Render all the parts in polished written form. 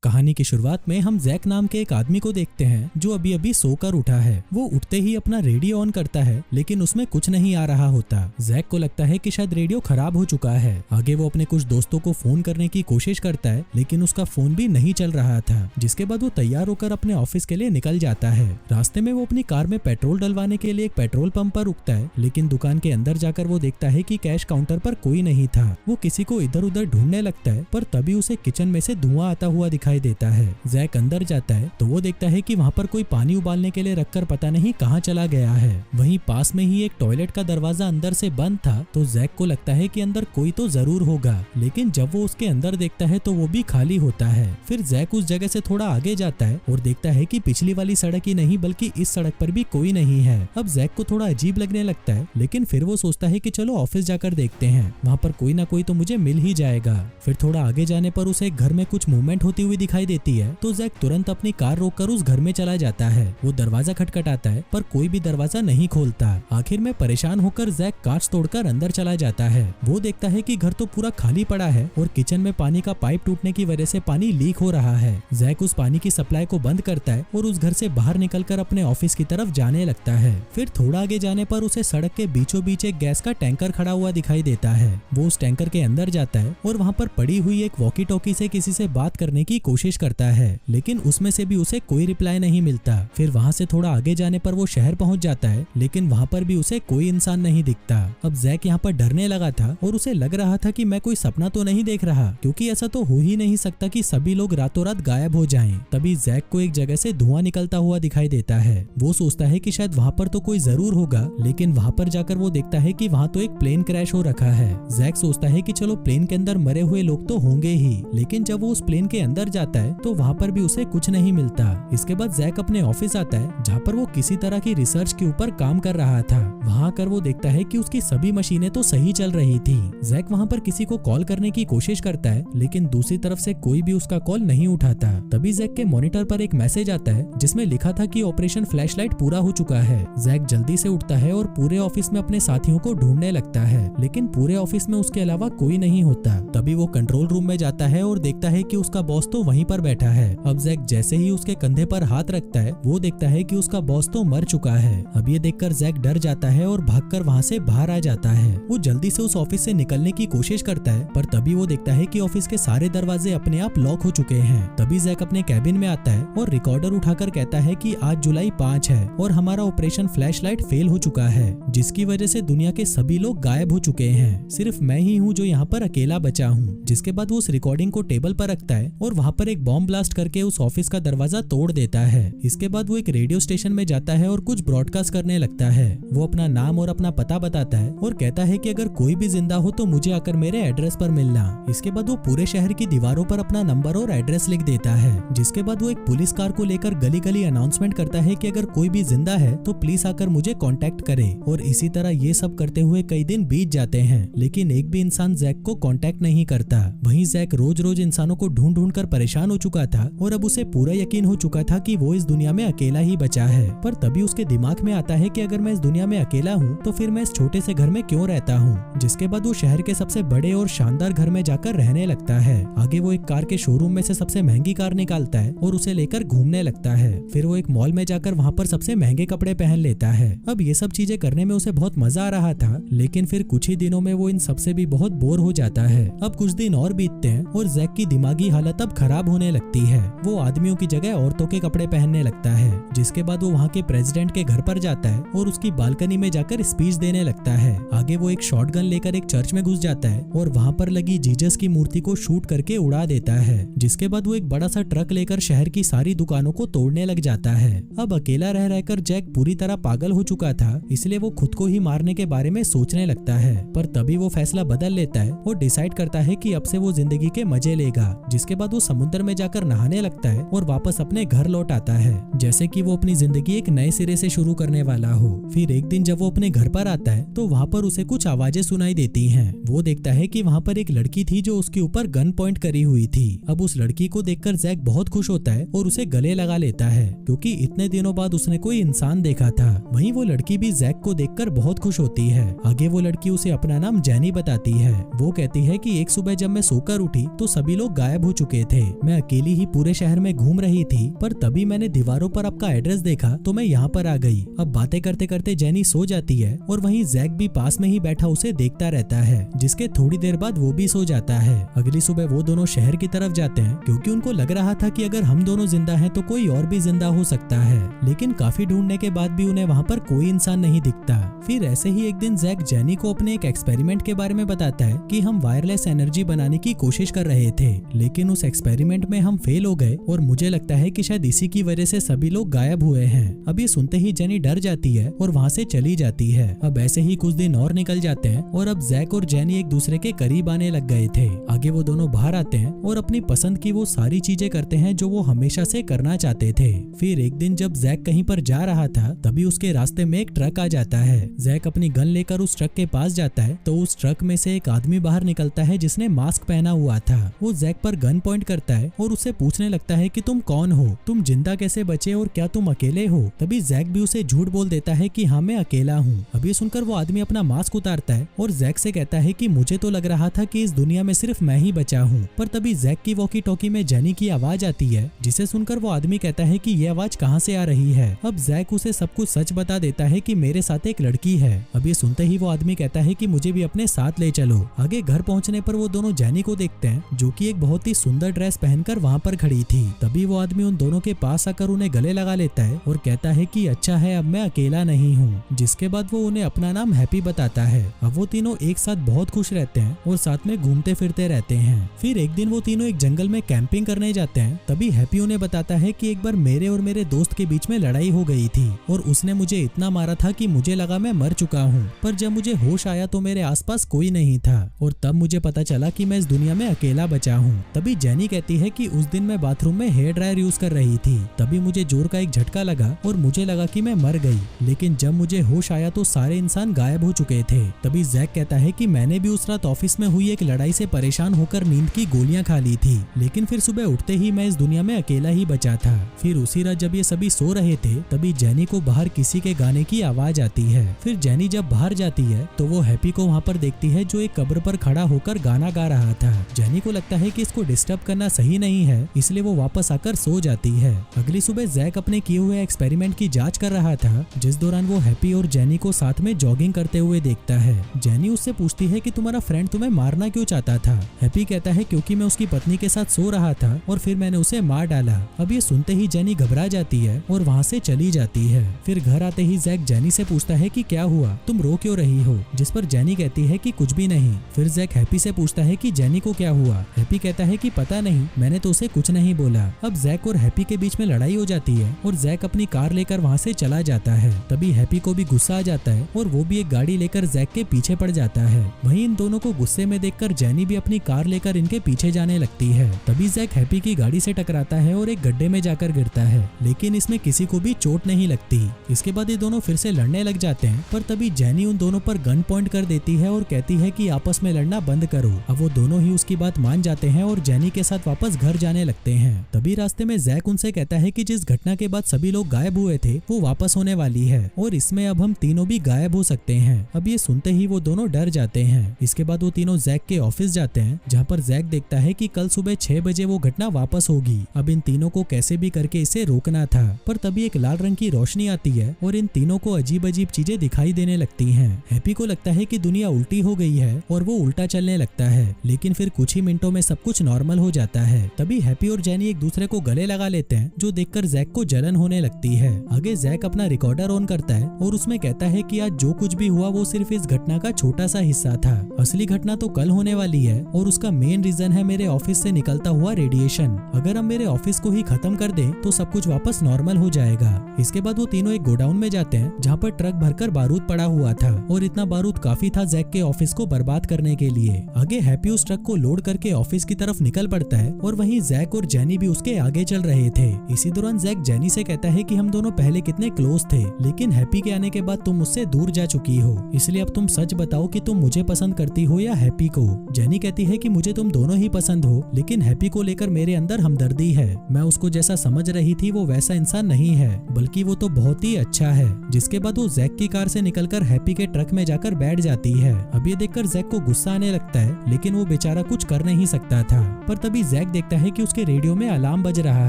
कहानी की शुरुआत में हम जैक नाम के एक आदमी को देखते हैं जो अभी अभी सोकर उठा है। वो उठते ही अपना रेडियो ऑन करता है लेकिन उसमें कुछ नहीं आ रहा होता। जैक को लगता है कि शायद रेडियो खराब हो चुका है। आगे वो अपने कुछ दोस्तों को फोन करने की कोशिश करता है लेकिन उसका फोन भी नहीं चल रहा था। जिसके बाद वो तैयार होकर अपने ऑफिस के लिए निकल जाता है। रास्ते में वो अपनी कार में पेट्रोल डलवाने के लिए एक पेट्रोल पंप पर रुकता है लेकिन दुकान के अंदर जाकर वो देखता है कि कैश काउंटर पर कोई नहीं था। वो किसी को इधर उधर ढूंढने लगता है पर तभी उसे किचन में से धुआं आता हुआ दिखाई देता है। जैक अंदर जाता है तो वो देखता है कि वहाँ पर कोई पानी उबालने के लिए रखकर पता नहीं कहाँ चला गया है। वहीं पास में ही एक टॉयलेट का दरवाजा अंदर से बंद था तो जैक को लगता है कि अंदर कोई तो जरूर होगा, लेकिन जब वो उसके अंदर देखता है तो वो भी खाली होता है। फिर जैक उस जगह से थोड़ा आगे जाता है और देखता है कि पिछली वाली सड़क ही नहीं बल्कि इस सड़क पर भी कोई नहीं है। अब जैक को थोड़ा अजीब लगने लगता है लेकिन फिर वो सोचता है कि चलो ऑफिस जाकर देखते हैं, वहाँ पर कोई ना कोई तो मुझे मिल ही जाएगा। फिर थोड़ा आगे जाने पर उसे घर में कुछ मूवमेंट होती हुई दिखाई देती है तो जैक तुरंत अपनी कार रोककर उस घर में चला जाता है। वो दरवाजा खटखटाता है पर कोई भी दरवाजा नहीं खोलता। आखिर में परेशान होकर जैक कांच तोड़कर अंदर चला जाता है। वो देखता है कि घर तो पूरा खाली पड़ा है और किचन में पानी का पाइप टूटने की वजह से पानी लीक हो रहा है। जैक उस पानी की सप्लाई को बंद करता है और उस घर से बाहर निकलकर अपने ऑफिस की तरफ जाने लगता है। फिर थोड़ा आगे जाने पर उसे सड़क के बीचों बीच एक गैस का टैंकर खड़ा हुआ दिखाई देता है। वो उस टैंकर के अंदर जाता है और वहाँ पर पड़ी हुई एक वॉकी टॉकी से किसी से बात करने की कोशिश करता है लेकिन उसमें से भी उसे कोई रिप्लाई नहीं मिलता। फिर वहाँ से थोड़ा आगे जाने पर वो शहर पहुँच जाता है लेकिन वहाँ पर भी उसे कोई इंसान नहीं दिखता। अब जैक यहाँ पर डरने लगा था और उसे लग रहा था कि मैं कोई सपना तो नहीं देख रहा, क्योंकि ऐसा तो हो ही नहीं सकता कि सभी लोग रातों रात गायब हो जाएं। तभी जैक को एक जगह से धुआं निकलता हुआ दिखाई देता है। वो सोचता है कि शायद वहाँ पर तो कोई जरूर होगा, लेकिन वहाँ पर जाकर वो देखता है कि वहाँ तो एक प्लेन क्रैश हो रखा है। जैक सोचता है कि चलो प्लेन के अंदर मरे हुए लोग तो होंगे ही, लेकिन जब वो उस प्लेन के अंदर जाता है तो वहाँ पर भी उसे कुछ नहीं मिलता। इसके बाद जैक अपने ऑफिस आता है जहाँ पर वो किसी तरह की रिसर्च के ऊपर काम कर रहा था। वहाँ आकर वो देखता है कि उसकी सभी मशीनें तो सही चल रही थी। जैक वहाँ पर किसी को कॉल करने की कोशिश करता है लेकिन दूसरी तरफ से कोई भी उसका कॉल नहीं उठाता। तभी जैक के मॉनिटर पर एक मैसेज आता है जिसमें लिखा था कि ऑपरेशन फ्लैशलाइट पूरा हो चुका है। जैक जल्दी से उठता है और पूरे ऑफिस में अपने साथियों को ढूंढने लगता है लेकिन पूरे ऑफिस में उसके अलावा कोई नहीं होता। तभी वो कंट्रोल रूम में जाता है और देखता है कि उसका बॉस तो वहीं पर बैठा है। अब जैक जैसे ही उसके कंधे पर हाथ रखता है वो देखता है कि उसका बॉस तो मर चुका है। अब ये देखकर जैक डर जाता है और भागकर वहाँ से बाहर आ जाता है। वो जल्दी से उस ऑफिस से निकलने की कोशिश करता है पर तभी वो देखता है कि ऑफिस के सारे दरवाजे अपने आप लॉक हो चुके हैं। तभी जैक अपने कैबिन में आता है और रिकॉर्डर उठाकर कहता है कि आज जुलाई 5 है और हमारा ऑपरेशन फ्लैशलाइट फेल हो चुका है, जिसकी वजह से दुनिया के सभी लोग गायब हो चुके हैं। सिर्फ मैं ही हूँ जो यहाँ पर अकेला बचा हूँ। जिसके बाद वो उस रिकॉर्डिंग को टेबल पर रखता है और वहाँ पर एक बॉम्ब ब्लास्ट करके उस ऑफिस का दरवाजा तोड़ देता है। इसके बाद वो एक रेडियो स्टेशन में जाता है और कुछ ब्रॉडकास्ट करने लगता है। वो अपना नाम और अपना पता बताता है और कहता है कि अगर कोई भी जिंदा हो तो मुझे आकर मेरे एड्रेस पर मिलना। इसके बाद वो पूरे शहर की दीवारों पर अपना नंबर और एड्रेस लिख देता है। जिसके बाद वो एक पुलिस कार को लेकर गली गली अनाउंसमेंट करता है कि अगर कोई भी जिंदा है तो प्लीज आकर मुझे कांटेक्ट करे। और इसी तरह ये सब करते हुए कई दिन बीत जाते हैं लेकिन एक भी इंसान जैक को कांटेक्ट नहीं करता। वहीं जैक रोज रोज इंसानों को ढूंढ ढूंढ कर परेशान हो चुका था और अब उसे पूरा यकीन हो चुका था कि वो इस दुनिया में अकेला ही बचा है। पर तभी उसके दिमाग में आता है कि अगर मैं इस दुनिया में अकेला हूँ तो फिर मैं इस छोटे से घर में क्यों रहता हूँ। जिसके बाद वो शहर के सबसे बड़े और शानदार घर में जाकर रहने लगता है। आगे वो एक कार के शोरूम में से सबसे महंगी कार निकालता है और उसे लेकर घूमने लगता है। फिर वो एक मॉल में जाकर वहाँ पर सबसे महंगे कपड़े पहन लेता है। अब ये सब चीजें करने में उसे बहुत मजा आ रहा था लेकिन फिर कुछ ही दिनों में वो इन सबसे भी बहुत बोर हो जाता है। अब कुछ दिन और बीतते हैं और जैक की दिमागी हालत अब खराब होने लगती है। वो आदमियों की जगह औरतों के कपड़े पहनने लगता है। जिसके बाद वो वहाँ के प्रेसिडेंट के घर पर जाता है और उसकी बालकनी में जाकर स्पीच देने लगता है। आगे वो एक शॉटगन लेकर एक चर्च में घुस जाता है और वहाँ पर लगी जीसस की मूर्ति को शूट करके उड़ा देता है। जिसके बाद वो एक बड़ा सा ट्रक लेकर शहर की सारी दुकानों को तोड़ने लग जाता है। अब अकेला रह रहकर जैक पूरी तरह पागल हो चुका था, इसलिए वो खुद को ही मारने के बारे में सोचने लगता है। पर तभी वो फैसला बदल लेता है और डिसाइड करता है कि अब से वो जिंदगी के मजे लेगा। जिसके बाद वो समुद्र में जाकर नहाने लगता है और वापस अपने घर लौट आता है, जैसे कि वो अपनी जिंदगी एक नए सिरे से शुरू करने वाला हो। फिर एक दिन जब वो अपने घर पर आता है तो वहाँ पर उसे कुछ आवाजें सुनाई देती हैं। वो देखता है कि वहाँ पर एक लड़की थी जो उसके ऊपर गन पॉइंट करी हुई थी। अब उस लड़की को देखकर जैक बहुत खुश होता है और उसे गले लगा लेता है क्योंकि इतने दिनों बाद उसने कोई इंसान देखा था। वहीं वो लड़की भी जैक को देखकर बहुत खुश होती है। आगे वो लड़की उसे अपना नाम जैनी बताती है। वो कहती है कि एक सुबह जब मैं सोकर उठी तो सभी लोग गायब हो चुके थे मैं अकेली ही पूरे शहर में घूम रही थी, पर तभी मैंने दीवारों पर आपका एड्रेस देखा तो मैं यहाँ पर आ गई। अब बातें करते करते जेनी सो जाती है और वहीं जैक भी पास में ही बैठा उसे देखता रहता है, जिसके थोड़ी देर बाद वो भी सो जाता है। अगली सुबह वो दोनों शहर की तरफ जाते हैं क्योंकि उनको लग रहा था कि अगर हम दोनों जिंदा हैं तो कोई और भी जिंदा हो सकता है, लेकिन काफी ढूंढने के बाद भी उन्हें वहाँ पर कोई इंसान नहीं दिखता। फिर ऐसे ही एक दिन जैक जेनी को अपने एक एक्सपेरिमेंट के बारे में बताता है कि हम वायरलेस एनर्जी बनाने की कोशिश कर रहे थे, लेकिन उस एक्सपेरिमेंट में हम फेल हो गए और मुझे लगता है कि शायद इसी की वजह से सभी लोग गायब हुए हैं। अब ये सुनते ही जेनी डर जाती है और वहाँ से चली जाती है। अब ऐसे ही कुछ दिन और निकल जाते हैं और अब जैक और जेनी एक दूसरे के करीब आने लग गए थे। आगे वो दोनों बाहर आते हैं और अपनी पसंद की वो सारी चीजें करते हैं जो वो हमेशा से करना चाहते थे। फिर एक दिन जब जैक कहीं पर जा रहा था तभी उसके रास्ते में एक ट्रक आ जाता है। जैक अपनी गन लेकर उस ट्रक के पास जाता है तो उस ट्रक में से एक आदमी बाहर निकलता है जिसने मास्क पहना हुआ था। वो जैक पर गन पॉइंट करता है और उससे पूछने लगता है कि तुम कौन हो, तुम जिंदा कैसे बचे और क्या तुम अकेले हो। तभी जैक भी उसे झूठ बोल देता है कि हाँ मैं अकेला हूँ। अब ये सुनकर वो आदमी अपना मास्क उतारता है और जैक से कहता है कि मुझे तो लग रहा था कि इस दुनिया में सिर्फ मैं ही बचा हूँ। पर तभी जैक की वॉकी टॉकी में जेनी की आवाज आती है, जिसे सुनकर वो आदमी कहता है कि ये आवाज कहाँ से आ रही है। अब जैक उसे सब कुछ सच बता देता है कि मेरे साथ एक लड़की है। अब ये सुनते ही वो आदमी कहता है कि मुझे भी अपने साथ ले चलो। आगे घर पहुंचने पर वो दोनों जेनी को देखते हैं जो कि एक बहुत ही सुंदर ड्रेस पहनकर वहाँ पर खड़ी थी। तभी वो आदमी उन दोनों के पास आकर उन्हें गले लगा लेता है और कहता है कि अच्छा है अब मैं अकेला नहीं हूँ। जिसके बाद वो उन्हें अपना नाम हैप्पी बताता है। अब वो तीनों एक साथ बहुत खुश रहते हैं और साथ में घूमते फिरते रहते हैं। फिर एक दिन वो तीनों एक जंगल में कैंपिंग करने जाते हैं। तभी हैप्पी उन्हें बताता है कि एक बार मेरे और मेरे दोस्त के बीच में लड़ाई हो गई थी और उसने मुझे इतना मारा था कि मुझे लगा मैं मर चुका हूँ, पर जब मुझे होश आया तो मेरे आसपास कोई नहीं था और तब मुझे पता चला कि मैं इस दुनिया में अकेला बचा हूँ। तभी जेनी कहती है कि उस दिन मैं बाथरूम में हेयर ड्रायर यूज कर रही थी, तभी मुझे जोर का एक झटका लगा और मुझे लगा कि मैं मर गई, लेकिन जब मुझे होश आया तो सारे इंसान गायब हो चुके थे। तभी जैक कहता है कि मैंने भी उस रात ऑफिस में हुई एक लड़ाई से परेशान होकर नींद की गोलियां खा ली थी, लेकिन फिर सुबह उठते ही मैं इस दुनिया में अकेला ही बचा था। फिर उसी रात जब ये सभी सो रहे थे तभी जेनी को बाहर किसी के गाने की आवाज आती है। फिर जेनी जब बाहर जाती है तो वो हैप्पी को वहाँ पर देखती है जो एक कब्र पर खड़ा होकर गाना गा रहा था। जेनी को लगता है कि इसको डिस्टर्ब करना सही नहीं है, इसलिए वो वापस आकर सो जाती है। अगली सुबह जैक अपने किए हुए एक्सपेरिमेंट की जांच कर रहा था, जिस दौरान वो हैप्पी और जेनी को साथ में जॉगिंग करते हुए देखता है। जेनी उससे पूछती है कि तुम्हारा फ्रेंड तुम्हें मारना क्यों चाहता था। हैप्पी कहता है क्योंकि मैं उसकी पत्नी के साथ सो रहा था और फिर मैंने उसे मार डाला। अब ये सुनते ही जेनी घबरा जाती है और वहाँ से चली जाती है। फिर घर आते ही जैक जेनी से पूछता है कि क्या हुआ, तुम रो क्यों रही हो, जिस पर जेनी कहती है कि कुछ भी नहीं। फिर जैक हैप्पी से पूछता है कि जेनी को क्या हुआ। हैप्पी कहता है कि पता नहीं, मैंने तो उसे कुछ नहीं बोला। अब जैक और हैप्पी के बीच में लड़ाई हो जाती है और जैक अपनी कार लेकर वहाँ से चला जाता है। तभी हैप्पी को भी गुस्सा आ जाता है और वो भी एक गाड़ी लेकर जैक के पीछे पड़ जाता है। वहीं इन दोनों को गुस्से में देखकर जेनी भी अपनी कार लेकर इनके पीछे जाने लगती है। तभी जैक हैप्पी की गाड़ी से टकराता है और एक गड्ढे में जाकर गिरता है, लेकिन इसमें किसी को भी चोट नहीं लगती। इसके बाद ये दोनों फिर से लड़ने लग जाते हैं, पर तभी जेनी उन दोनों पर गन पॉइंट कर देती है और कहती है कि आपस में लड़ना बंद करो। अब वो दोनों ही उसकी बात मान जाते हैं और जेनी के साथ वापस घर जाने लगते हैं। तभी रास्ते में जैक उनसे कहता है कि जिस घटना के बाद सभी लोग गायब हुए थे वो वापस होने वाली है और इसमें अब हम तीनों भी गायब हो सकते हैं। अब ये सुनते ही वो दोनों डर जाते हैं। इसके बाद वो तीनों जैक के ऑफिस जाते हैं, जहाँ पर जैक देखता है कि कल सुबह 6 बजे वो घटना वापस होगी। अब इन तीनों को कैसे भी करके इसे रोकना था, पर तभी एक लाल रंग की रोशनी आती है और इन तीनों को अजीब अजीब चीजें दिखाई देने लगती हैं। हैप्पी को लगता है कि दुनिया उल्टी हो गई है और वो उल्टा चलने लगता है, लेकिन फिर कुछ ही मिनटों में सब कुछ नॉर्मल हो जाता है। तभी हैप्पी और जेनी एक दूसरे को गले लगा लेते हैं, जो देखकर जैक को जलन होने लगती है। आगे जैक अपना रिकॉर्डर ऑन करता है और उसमें कहता है कि आज जो कुछ भी हुआ वो सिर्फ इस घटना का छोटा सा हिस्सा था, असली घटना तो कल होने वाली है और उसका मेन रीजन है मेरे ऑफिस से निकलता हुआ रेडिएशन। अगर हम मेरे ऑफिस को ही खत्म कर दें तो सब कुछ वापस नॉर्मल हो जाएगा। इसके बाद वो तीनों एक गोडाउन में जाते हैं, जहाँ पर ट्रक भरकर बारूद पड़ा हुआ था और इतना बारूद काफी था जैक के ऑफिस को बर्बाद करने के लिए। आगे हैप्पी उस ट्रक को लोड करके ऑफिस की तरफ निकल पड़ता है और वहीं जैक और जेनी भी उसके आगे चल रहे थे। इसी दौरान जैक जेनी से कहता है कि हम दोनों पहले कितने क्लोज थे, लेकिन हैप्पी के आने के बाद तुम मुझसे दूर जा चुकी हो, इसलिए अब तुम सच बताओ कि तुम मुझे पसंद करती हो या हैप्पी को। जेनी कहती है कि मुझे तुम दोनों ही पसंद हो, लेकिन हैप्पी को लेकर मेरे अंदर हमदर्दी है। मैं उसको जैसा समझ रही थी वो वैसा इंसान नहीं है, बल्कि वो तो बहुत ही अच्छा है। जिसके बाद वो जैक की कार से निकलकर हैप्पी के ट्रक में जाकर बैठ जाती है। अब ये देखकर जैक को गुस्सा आने लगता है, लेकिन वो बेचारा कुछ कर नहीं सकता था। पर तभी जैक जैक देखता है कि उसके रेडियो में अलार्म बज रहा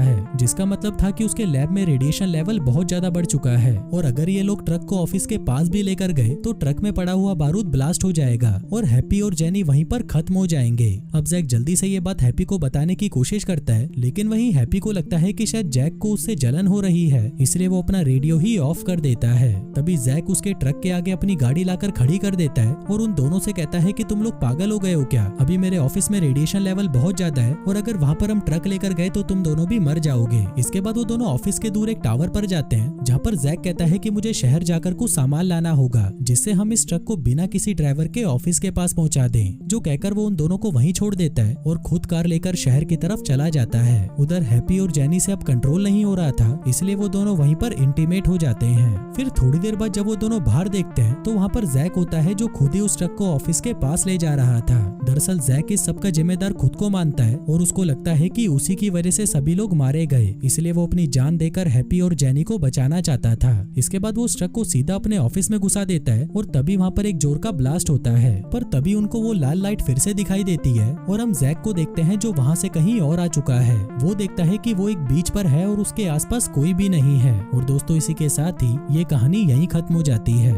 है, जिसका मतलब था कि उसके लैब में रेडिएशन लेवल बहुत ज्यादा बढ़ चुका है और अगर ये लोग ट्रक को ऑफिस के पास भी लेकर गए तो ट्रक में पड़ा हुआ बारूद ब्लास्ट हो जाएगा और हैप्पी और जेनी वहीं पर खत्म हो जाएंगे। अब जैक जल्दी से ये बात हैप्पी को बताने की कोशिश करता है, लेकिन वहीं हैप्पी को लगता है कि शायद जैक को उससे जलन हो रही है, इसलिए वो अपना रेडियो ही ऑफ कर देता है। तभी जैक उसके ट्रक के आगे अपनी गाड़ी लाकर खड़ी कर देता है और उन दोनों से कहता है कि तुम लोग पागल हो गए हो क्या? अभी मेरे ऑफिस में रेडिएशन लेवल बहुत ज्यादा है और अगर वहाँ पर हम ट्रक लेकर गए तो तुम दोनों भी मर जाओगे। इसके बाद वो दोनों ऑफिस के दूर एक टावर पर जाते हैं, जहाँ पर जैक कहता है कि मुझे शहर जाकर कुछ सामान लाना होगा, जिससे हम इस ट्रक को बिना किसी ड्राइवर के ऑफिस के पास पहुंचा दें। जो कहकर वो उन दोनों को वहीं छोड़ देता है और खुद कार लेकर शहर की तरफ चला जाता है। उधर हैप्पी और जेनी से अब कंट्रोल नहीं हो रहा था, इसलिए वो दोनों वहीं पर इंटीमेट हो जाते हैं। फिर थोड़ी देर बाद जब वो दोनों बाहर देखते हैं तो वहाँ पर जैक होता है, जो खुद ही उस ट्रक को ऑफिस के पास ले जा रहा था। दरअसल जैक इस सब का जिम्मेदार खुद को मानता है और उसको लगता है कि उसी की वजह से सभी लोग मारे गए, इसलिए वो अपनी जान देकर हैप्पी और जेनी को बचाना चाहता था। इसके बाद वो उस ट्रक को सीधा अपने ऑफिस में घुसा देता है और तभी वहाँ पर एक जोर का ब्लास्ट होता है, पर तभी उनको वो लाल लाइट फिर से दिखाई देती है और हम जैक को देखते हैं जो वहाँ से कहीं और आ चुका है। वो देखता है कि वो एक बीच पर है और उसके आसपास कोई भी नहीं है। और दोस्तों, इसी के साथ ही ये कहानी यहीं खत्म हो जाती है।